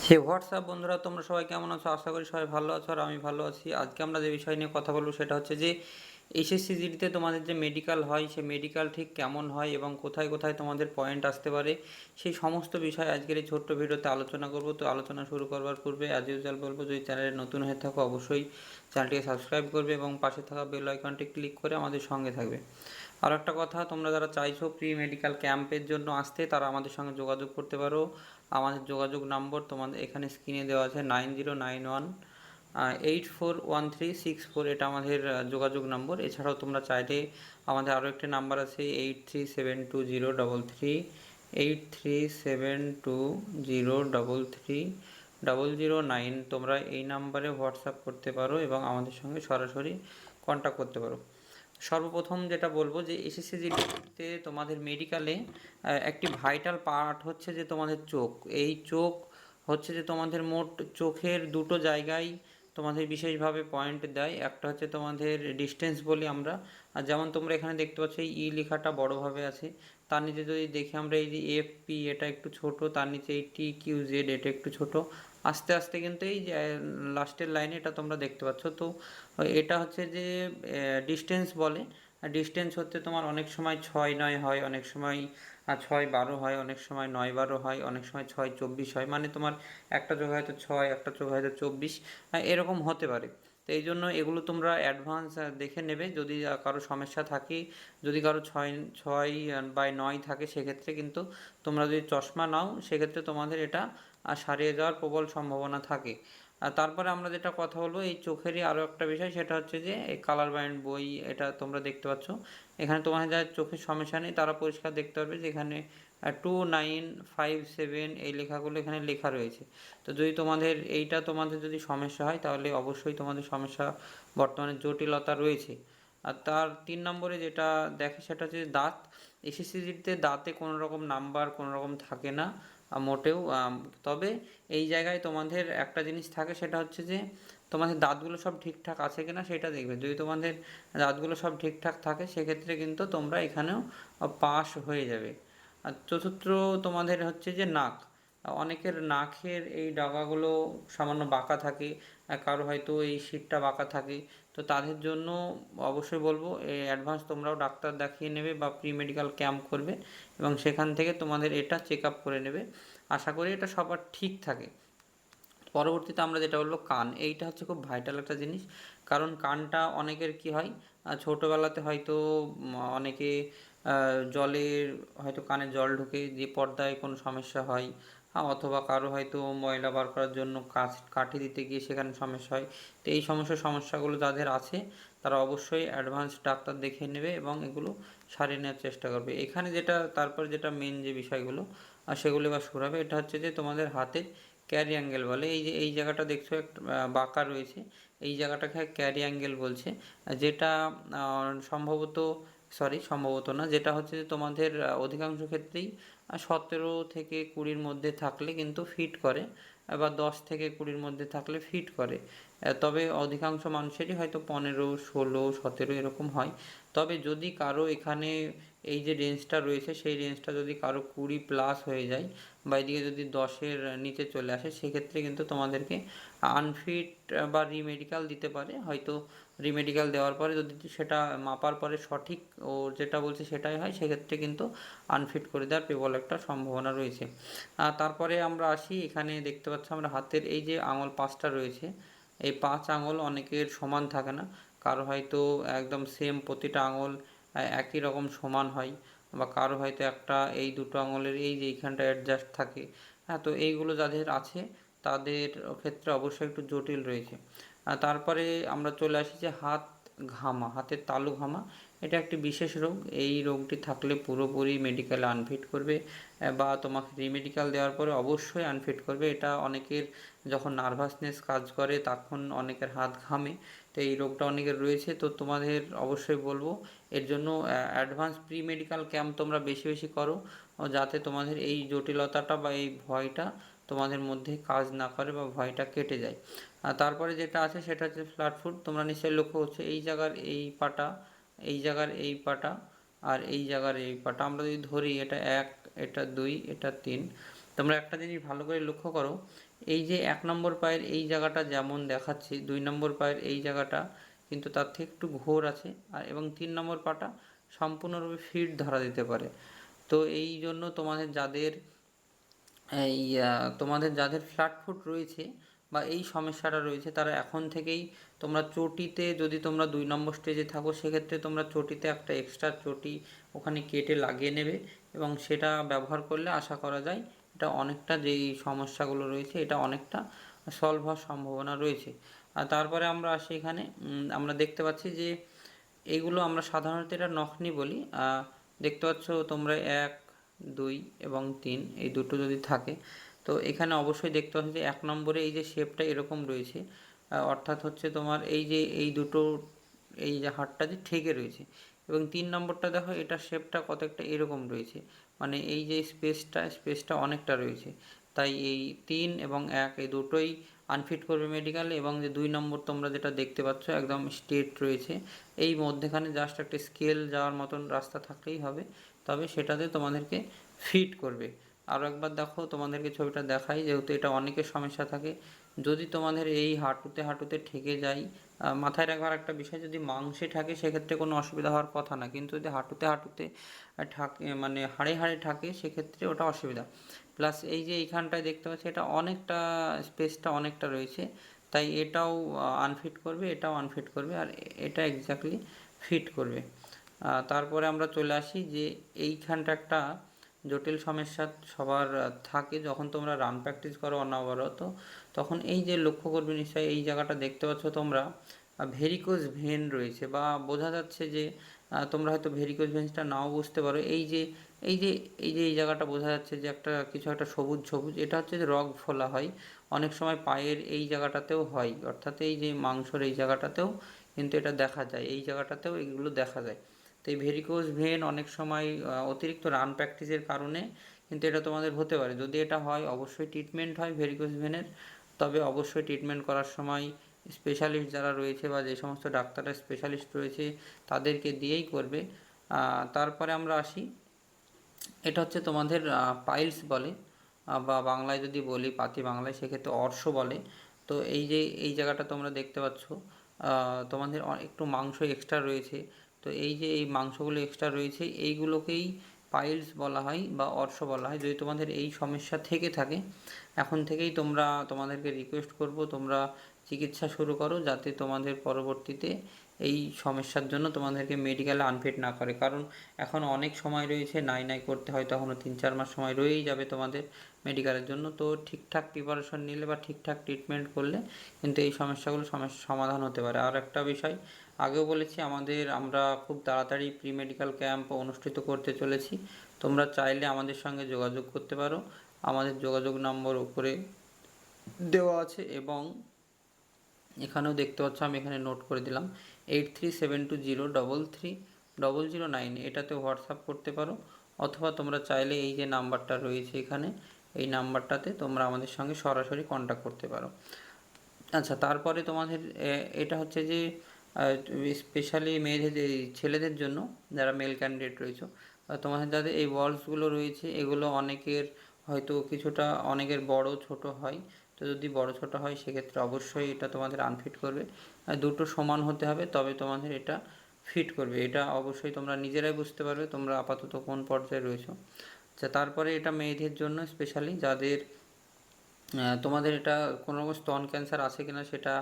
হে WhatsApp বন্ধুরা, তোমরা সবাই কেমন আছো? আশা করি সবাই ভালো আছো আর আমি ভালো আছি। আজকে আমরা যে বিষয় নিয়ে কথা বলবো সেটা হচ্ছে যে এইচএসসি জিডিতে তোমাদের যে মেডিকেল হয় সেই মেডিকেল ঠিক কেমন হয় এবং কোথায় কোথায় তোমাদের পয়েন্ট আসতে পারে, সেই সমস্ত বিষয় আজকের এই ছোট্ট ভিডিওতে আলোচনা করব। তো আলোচনা শুরু করবার পূর্বে অ্যাজ ইউজুয়াল বলবো, যদি চ্যানেলে নতুন হয়ে থাকো অবশ্যই চ্যানেলটিকে সাবস্ক্রাইব করবে এবং পাশে থাকা বেল আইকনটি ক্লিক করে আমাদের সঙ্গে থাকবে। আর একটা কথা, তোমরা যারা চাইছো প্রি মেডিকেল ক্যাম্পের জন্য আসতে, তারা আমাদের সঙ্গে যোগাযোগ করতে পারো। আমাদের যোগাযোগ নম্বর তোমাদের এখানে স্ক্রিনে দেওয়া আছে, 9091 841364, এটা আমাদের যোগাযোগ নম্বর। এছাড়াও তোমরা চাইলে আমাদের আরও একটি নাম্বার আছে, 837203 তোমরা এই নাম্বারে হোয়াটসঅ্যাপ করতে পারো এবং আমাদের সঙ্গে সরাসরি কন্ট্যাক্ট করতে পারো। সর্বপ্রথম যেটা বলবো যে এসএসসি জিডিতে তোমাদের মেডিকেলে একটি ভাইটাল পার্ট হচ্ছে যে তোমাদের চোখ। এই চোখ হচ্ছে যে তোমাদের মোট চোখের দুটো জায়গায় তোমাদের বিশেষভাবে পয়েন্ট দেয়। একটা হচ্ছে তোমাদের ডিস্টেন্স বলি আমরা, আর যেমন তোমরা এখানে দেখতে পাচ্ছ এই লেখাটা বড়োভাবে আছে, তার নিচে যদি দেখি আমরা এই যে এফপি এটা একটু ছোট, তার নিচে এই TQZ এটা একটু ছোট, আস্তে আস্তে কিন্তু এই যে লাস্টের লাইনে এটা তোমরা দেখতে পাচ্ছ। তো এটা হচ্ছে যে ডিস্টেন্স বলে। ডিস্টেন্স হচ্ছে তোমার অনেক সময় 6-9 হয়, অনেক সময় 6-12 হয়, অনেক সময় 9-12 হয়, অনেক সময় 6-24 হয়। মানে তোমার একটা চোখ হয়তো 6, একটা চোখ হয়তো 24, এরকম হতে পারে। তো এই জন্য এগুলো তোমরা অ্যাডভান্স দেখে নেবে। যদি কারো সমস্যা থাকে, যদি কারো 6-6/9 থাকে, সেক্ষেত্রে কিন্তু তোমরা যদি চশমা নাও সেক্ষেত্রে তোমাদের এটা সারিয়ে যাওয়ার প্রবল সম্ভাবনা থাকে। আর তারপরে আমরা যেটা কথা বলবো এই চোখেরই আরও একটা বিষয়, সেটা হচ্ছে যে এই কালার ব্যান্ড বই, এটা তোমরা দেখতে পাচ্ছ। এখানে তোমাদের যাদের চোখের সমস্যা নেই তারা পরিষ্কার দেখতে পারবে যে এখানে 2957 এই লেখাগুলো এখানে লেখা রয়েছে। তো যদি তোমাদের এইটা তোমাদের যদি সমস্যা হয় তাহলে অবশ্যই তোমাদের সমস্যা বর্তমানে জটিলতা রয়েছে। আর তার 3 নম্বরে যেটা দেখে সেটা হচ্ছে দাঁত। এসএসসিতে দাঁতে কোনো রকম নাম্বার কোনো রকম থাকে না মোটেও। তবে এই জায়গায় তোমাদের একটা জিনিস থাকে, সেটা হচ্ছে যে তোমাদের দাঁতগুলো সব ঠিকঠাক আছে কিনা সেটা দেখবে। যদি তোমাদের দাঁতগুলো সব ঠিকঠাক থাকে সেক্ষেত্রে কিন্তু তোমরা এখানেও পাস হয়ে যাবে। আর চতুর্থ তোমাদের হচ্ছে যে নাক। অনেকের নাকের এই ডগাগুলো সামান্য বাঁকা থাকে, কারো হয়তো এই শিরটা বাঁকা থাকে। তো তাদের জন্য অবশ্যই বলবো এই অ্যাডভান্স তোমরাও ডাক্তার দেখিয়ে নেবে বা প্রি মেডিকেল ক্যাম্প করবে এবং সেখান থেকে তোমাদের এটা চেক আপ করে নেবে। আশা করি এটা সবার ঠিক থাকে। পরবর্তীতে আমরা যেটা বলবো কান, এইটা হচ্ছে খুব ভাইটাল একটা জিনিস। কারণ কানটা অনেকের কি হয়, ছোটোবেলাতে হয়তো অনেকে জলের হয়তো কানে জল ঢুকে যে পর্দায় কোনো সমস্যা হয়, অথবা কারো হয়তো ময়লা বার করার জন্য কাঠি দিতে গিয়ে সেখানে সমস্যা হয়। তো এই সমস্যাগুলো যাদের আছে তারা অবশ্যই অ্যাডভান্স ডাক্তার দেখে নেবে এবং এগুলো সারিয়ে নেওয়ার চেষ্টা করবে। এখানে যেটা তারপর যেটা মেন যে বিষয়গুলো সেগুলো এবার শুরু হবে, এটা হচ্ছে যে তোমাদের হাতের ক্যারি অ্যাঙ্গেল বলে। এই যে এই জায়গাটা দেখছো একটা বাঁকা রয়েছে, এই জায়গাটাকে ক্যারি অ্যাঙ্গেল বলছে। যেটা সম্ভবত, সম্ভবত না, যেটা হচ্ছে যে তোমাদের অধিকাংশ ক্ষেত্রেই 17 থেকে 20-র মধ্যে থাকলে কিন্তু ফিট করে, বা 10 থেকে 20-র মধ্যে থাকলে ফিট করে। তবে অধিকাংশ মানুষেরই হয়তো 15, 16, 17 এরকম হয়। তবে যদি কারো এখানে এই যে রেঞ্জটা রয়েছে সেই রেঞ্জটা যদি কারো 20+ হয়ে যায় বা এদিকে যদি 10-এর নিচে চলে আসে, সেক্ষেত্রে কিন্তু তোমাদেরকে আনফিট বা রিমেডিকেল দিতে পারে। হয়তো রিমেডিকেল দেওয়ার পরে যদি সেটা মাপার পরে সঠিক ও যেটা বলছে সেটাই হয়, সেক্ষেত্রে কিন্তু আনফিট করে দেওয়ার প্রবল একটা সম্ভাবনা রয়েছে। তারপরে আমরা আসি, এখানে দেখতে পাচ্ছি আমরা হাতের এই যে আঙুল 5টা রয়েছে, এই 5 আঙুল অনেকের সমান থাকে না। কারো হয়তো একদম সেম প্রতিটা আঙুল একই রকম সমান হয়, বা কারো হয়তো একটা এই দুটো আঙুলের এই যে এইখানটা অ্যাডজাস্ট থাকে। হ্যাঁ, তো এইগুলো যাদের আছে তাদের ক্ষেত্রে অবশ্যই একটু জটিল রয়েছে। তারপরে আমরা চলে আসি যে হাত ঘামা, হাতের তালু ঘামা। এটা একটি বিশেষ রোগ। এই রোগটি থাকলে পুরোপুরি মেডিকেলে আনফিট করবে, বা তোমাকে রিমেডিকেল দেওয়ার পরে অবশ্যই আনফিট করবে। এটা অনেকের যখন নার্ভাসনেস কাজ করে তখন অনেকের হাত ঘামে। তো এই রোগটা অনেকের রয়েছে। তো তোমাদের অবশ্যই বলবো এর জন্য অ্যাডভান্স প্রি মেডিকেল ক্যাম্প তোমরা বেশি বেশি করো, যাতে তোমাদের এই জটিলতাটা বা এই ভয়টা তোমাদের মধ্যে কাজ না করে বা ভয়টা কেটে যায়। আর তারপরে যেটা আছে সেটা হচ্ছে ফ্ল্যাট ফুট। তোমরা নিশ্চয়ই লক্ষ্য করছো এই জায়গার এই পাটা, এই জায়গার এই পাটা আর এই জায়গার এই পাটা আমরা যদি ধরি, এটা 1, এটা 2, এটা 3, তোমরা একটা জিনিস ভালো করে লক্ষ্য করো, এই যে 1 নম্বর পায়ের এই জায়গাটা যেমন দেখাচ্ছে, 2 নম্বর পায়ের এই জায়গাটা কিন্তু তার থেকে একটু ঘোর আছে, আর এবং 3 নম্বর পাটা সম্পূর্ণরূপে ফিট ধরা দিতে পারে। তো এই জন্য এই তোমাদের যাদের ফ্ল্যাট ফুট রয়েছে বা এই সমস্যাটা রয়েছে, তারা এখন থেকেই তোমরা চটিতে, যদি তোমরা 2 নম্বর স্টেজে থাকো সেক্ষেত্রে তোমরা চটিতে একটা এক্সট্রা চটি ওখানে কেটে লাগিয়ে নেবে, এবং সেটা ব্যবহার করলে আশা করা যায় এটা অনেকটা, যেই সমস্যাগুলো রয়েছে এটা অনেকটা সলভ হওয়ার সম্ভাবনা রয়েছে। আর তারপরে আমরা আসি এখানে, আমরা দেখতে পাচ্ছি যে এইগুলো আমরা সাধারণত এটা নখনি বলি। দেখতে পাচ্ছ তোমরা 1, 2 এবং 3 এই দুটো যদি থাকে, তো এখানে অবশ্যই দেখতে পাচ্ছ যে 1 নম্বরে এই যে শেপটা এরকম রয়েছে, অর্থাৎ হচ্ছে তোমার এই যে এই দুটো, এই যে হাড়টা যে ঠেকে রয়েছে, এবং 3 নম্বরটা দেখো এটা শেপটা কত একটা এরকম রয়েছে, মানে এই যে স্পেসটা অনেকটা রয়েছে। তাই এই 3 এবং 1 এই দুটোই আনফিট করবে মেডিকেলে, এবং যে 2 নম্বর তোমরা যেটা দেখতে পাচ্ছ একদম স্ট্রেট রয়েছে, এই মধ্যেখানে জাস্ট একটা স্কেল যাওয়ার মতন রাস্তা থাকলেই হবে, তবে সেটাতে তোমাদেরকে ফিট করবে। আরও একবার দেখো, তোমাদেরকে ছবিটা দেখাই, যেহেতু এটা অনেকের সমস্যা থাকে, যদি তোমাদের এই হাঁটুতে ঠেকে যায়, মাথায় রাখবার একটা বিষয়, যদি মাংসে থাকে সেক্ষেত্রে কোনো অসুবিধা হওয়ার কথা না, কিন্তু যদি হাঁটুতে থাকে, মানে হাড়ে থাকে, সেক্ষেত্রে ওটা অসুবিধা। প্লাস এই যে এইখানটায় দেখতে পাচ্ছি এটা অনেকটা স্পেসটা অনেকটা রয়েছে, তাই এটাও আনফিট করবে, এটাও আনফিট করবে, আর এটা এক্স্যাক্টলি ফিট করবে। তারপরে আমরা চলে আসি যে এইখানটা একটা জটিল সমস্যা সবার থাকে, যখন তোমরা রান প্র্যাকটিস করো অনবরত, তখন এই যে লক্ষ্য করবে নিশ্চয়ই এই জায়গাটা দেখতে পাচ্ছ তোমরা, ভেরিকোজ ভেন রয়েছে, বা বোঝা যাচ্ছে যে তোমরা হয়তো ভেরিকোজ ভেন্সটা নাও বুঝতে পারো, এই জায়গাটা বোঝা যাচ্ছে যে একটা কিছু একটা সবুজ সবুজ, এটা হচ্ছে যে রগ ফোলা হয় অনেক সময় পায়ের এই জায়গাটাতেও হয়, অর্থাৎ এই যে মাংসর এই জায়গাটাতেও কিন্তু এটা দেখা যায়, এই জায়গাটাতেও এগুলো দেখা যায়। তো এই ভেরিকোজ ভেন অনেক সময় অতিরিক্ত রান প্র্যাকটিসের কারণে কিন্তু এটা তোমাদের হতে পারে। যদি এটা হয় অবশ্যই ট্রিটমেন্ট হয় ভেরিকোজ ভেনের, তবে অবশ্যই ট্রিটমেন্ট করার সময় স্পেশালিস্ট যারা রয়েছে বা যে সমস্ত ডাক্তাররা স্পেশালিস্ট রয়েছে তাদেরকে দিয়েই করবে। তারপরে আমরা আসি, এটা হচ্ছে তোমাদের পাইলস বলে, বা বাংলায় যদি বলি পাতি বাংলায় সেক্ষেত্রে অর্শ বলে। তো এই যে এই জায়গাটা তোমরা দেখতে পাচ্ছ, তোমাদের একটু মাংস এক্সট্রা রয়েছে, তো এই যে এই মাংসগুলো এক্সট্রা রয়েছে এইগুলোকেই পাইলস বলা হয় বা অর্শ বলা হয়। যদি তোমাদের এই সমস্যা থেকে থাকে, এখন থেকেই তোমাদেরকে রিকোয়েস্ট করব তোমরা চিকিৎসা শুরু করো, যাতে তোমাদের পরবর্তীতে এই সমস্যার জন্য তোমাদেরকে মেডিকেলে আনফিট না করে, কারণ এখন অনেক সময় রয়েছে, নাই করতে হয়তো এখনও 3-4 মাস সময় রয়েই যাবে তোমাদের মেডিকেলের জন্য। তো ঠিকঠাক প্রিপারেশন নিলে বা ঠিকঠাক ট্রিটমেন্ট করলে কিন্তু এই সমস্যাগুলো সমাধান হতে পারে। আর একটা বিষয় আগেও বলেছি, আমরা খুব তাড়াতাড়ি প্রি মেডিকেল ক্যাম্প অনুষ্ঠিত করতে চলেছি। তোমরা চাইলে আমাদের সঙ্গে যোগাযোগ করতে পারো, আমাদের যোগাযোগ নম্বর উপরে দেওয়া আছে, এবং এখানেও দেখতে পাচ্ছ, আমি এখানে নোট করে দিলাম 8372033009, এটাতে হোয়াটসঅ্যাপ করতে পারো, অথবা তোমরা চাইলে এই যে নাম্বারটা রয়েছে এখানে, এই নাম্বারটাতে তোমরা আমাদের সঙ্গে সরাসরি কন্ট্যাক্ট করতে পারো। আচ্ছা, তারপরে তোমাদের এটা হচ্ছে যে স্পেশালি ছেলেদের জন্য যারা মেল ক্যান্ডিডেট রয়েছে, তোমাদের যাদের এই বলসগুলো রয়েছে এগুলো অনেকের বড় ছোট হয়। তো যদি বড় ছোট হয় সেক্ষেত্রে অবশ্যই এটা তোমাদের আনফিট করবে, দুটো সমান হতে হবে তবে তোমাদের এটা ফিট করবে। এটা অবশ্যই তোমরা নিজেরাই বুঝতে পারবে তোমরা আপাতত কোন পর্যায়ে রয়েছো। আচ্ছা, তারপরে এটা মেয়েদের জন্য স্পেশালি যাদের তোমাদের এটা কোনো রকম স্তন ক্যান্সার আছে কিনা সেটা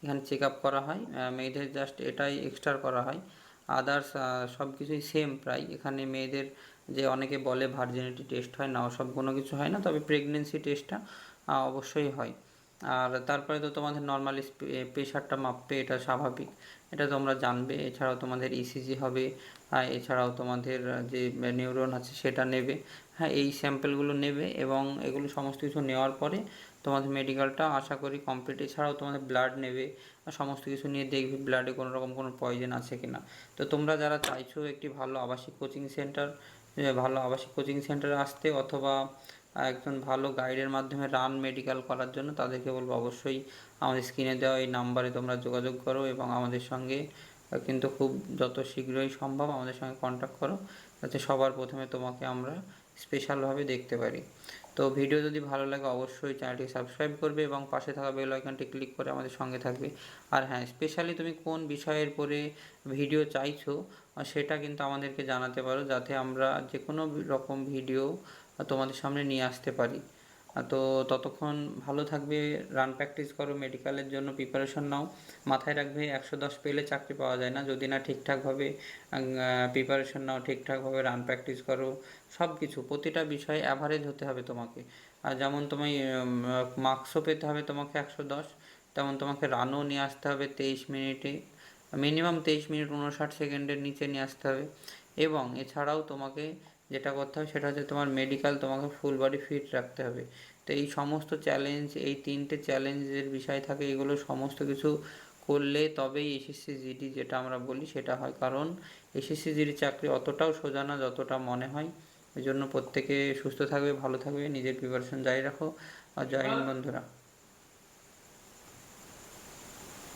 এখানে চেক আপ করা হয়, মেয়েদের জাস্ট এটাই এক্সট্রা করা হয়, আদার্স সব কিছুই সেম প্রায়। এখানে মেয়েদের যে অনেকে বলে ভার্জিনিটি টেস্ট হয় না, ওসব কোনো কিছু হয় না, তবে প্রেগনেন্সি টেস্টটা অবশ্যই হয়। আর তারপরে তো তোমাদের নর্মালি প্রেশারটা মাপবে, এটা স্বাভাবিক, এটা তোমরা জানবে। এছাড়াও তোমাদের ইসিজি হবে, এছাড়াও তোমাদের যে নিউরন আছে সেটা নেবে। হ্যাঁ, এই স্যাম্পেলগুলো নেবে, এবং এগুলো সমস্ত কিছু নেওয়ার পরে তোমাদের মেডিকেলটা আশা করি কমপ্লিট। এছাড়াও তোমাদের ব্লাড নেবে, সমস্ত কিছু নিয়ে দেখবে ব্লাডে কোনো রকম কোনো পয়জন আছে কি না। তো তোমরা যারা চাইছো একটি ভালো আবাসিক কোচিং সেন্টারে আসতে, অথবা একজন ভালো গাইডের মাধ্যমে রান মেডিকেল করার জন্য, তাদেরকে বলবো অবশ্যই আমাদের স্ক্রিনে দেওয়া এই নাম্বারে তোমরা যোগাযোগ করো, এবং আমাদের সঙ্গে কিন্তু খুব যত শীঘ্রই সম্ভব আমাদের সঙ্গে কন্ট্যাক্ট করো, যাতে সবার প্রথমে তোমাকে আমরা স্পেশালভাবে দেখতে পারি। তো ভিডিও যদি ভালো লাগে অবশ্যই চ্যানেলটি সাবস্ক্রাইব করবে এবং পাশে থাকা বেল আইকনটি ক্লিক করে আমাদের সঙ্গে থাকবে। আর হ্যাঁ, স্পেশালি তুমি কোন বিষয়ের উপরে ভিডিও চাইছো সেটা কিন্তু আমাদেরকে জানাতে পারো, যাতে আমরা যে কোনো রকম ভিডিও তোমাদের সামনে নিয়ে আসতে পারি। তো ততক্ষণ ভালো থাকবে, রান প্র্যাকটিস করো, মেডিকেলের জন্য প্রিপারেশন নাও। মাথায় রাখবে 110 পেলে চাকরি পাওয়া যায় না, যদি না ঠিকঠাকভাবে প্রিপারেশন নাও, ঠিকঠাকভাবে রান প্র্যাকটিস করো। সব কিছু প্রতিটা বিষয়ে অ্যাভারেজ হতে হবে তোমাকে। আর যেমন তুমি মার্কসও পেতে হবে তোমাকে 110, তেমন তোমাকে রানও নিয়ে আসতে হবে 23 মিনিটে, মিনিমাম 23 মিনিট 59 সেকেন্ডের নিচে নিয়ে আসতে হবে। এবং এছাড়াও তোমাকে যেটা করতে হবে সেটা হচ্ছে তোমার মেডিকেল তোমাকে ফুল বডি ফিট রাখতে হবে। তো এই সমস্ত চ্যালেঞ্জ, এই 3টে চ্যালেঞ্জের বিষয় থাকে, এগুলো সমস্ত কিছু করলে তবেই এসএসসি জিডি যেটা আমরা বলি সেটা হয়। কারণ এসএসসি জিডি চাকরি অতটাও সোজা না যতটা মনে হয়। এই জন্য প্রত্যেকে সুস্থ থাকবে, ভালো থাকবে, নিজের প্রিপারেশন জারি রাখো। আর জয় হিন্দ বন্ধুরা।